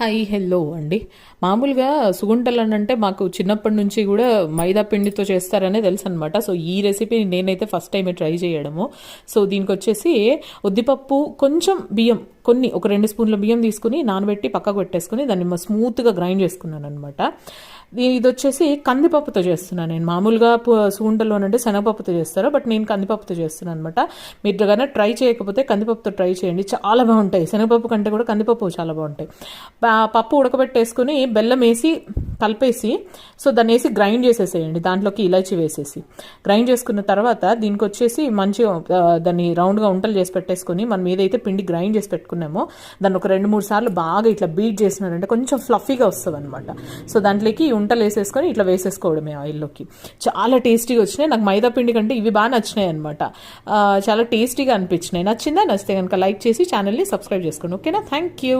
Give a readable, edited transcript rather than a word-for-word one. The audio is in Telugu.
హాయ్ హలో అండి. మామూలుగా సుగుంటలు అంటే మాకు చిన్నప్పటి నుంచి కూడా మైదా పిండితో చేస్తారనే తెలుసు అనమాట. సో ఈ రెసిపీ నేనైతే ఫస్ట్ టైం ట్రై చేయడము. సో దీనికి వచ్చేసి ఉద్దిపప్పు, కొంచెం బియ్యం, ఒక 2 స్పూన్ల బియ్యం తీసుకుని నానబెట్టి పక్కకు పెట్టేసుకుని దాన్ని స్మూత్గా గ్రైండ్ చేసుకున్నాను అనమాట. ఇది వచ్చేసి కందిపప్పుతో చేస్తున్నాను నేను. మామూలుగా సుగుంటలోనంటే శనగపప్పుతో చేస్తారు, బట్ నేను కందిపప్పుతో చేస్తున్నాను అనమాట. మీరు కనుక ట్రై చేయకపోతే కందిపప్పుతో ట్రై చేయండి, చాలా బాగుంటాయి. శనగపప్పు కంటే కూడా కందిపప్పు చాలా బాగుంటాయి. పప్పు ఉడకబెట్టేసుకుని బెల్లం వేసి కలిపేసి సో దాన్ని వేసి గ్రైండ్ చేసేసేయండి. దాంట్లోకి ఇలాచి వేసేసి గ్రైండ్ చేసుకున్న తర్వాత దీనికి వచ్చేసి మంచిగా దాన్ని రౌండ్గా ఉంటలు చేసి పెట్టేసుకొని మనం ఏదైతే పిండి గ్రైండ్ చేసి పెట్టుకున్నామో దాన్ని ఒక 2-3 సార్లు బాగా ఇట్లా బీట్ చేసినారంటే కొంచెం ఫ్లఫీగా వస్తుంది అనమాట. సో దాంట్లోకి ఉంటలు వేసేసుకొని ఇట్లా వేసేసుకోవడమే ఆయిల్లోకి. చాలా టేస్టీగా వచ్చినాయి. నాకు మైదా పిండి కంటే ఇవి బాగా నచ్చినాయి అనమాట. చాలా టేస్టీగా అనిపించినాయి. నచ్చిందా? నచ్చితే కనుక లైక్ చేసి ఛానల్ని సబ్స్క్రైబ్ చేసుకోండి. ఓకేనా? Thank you.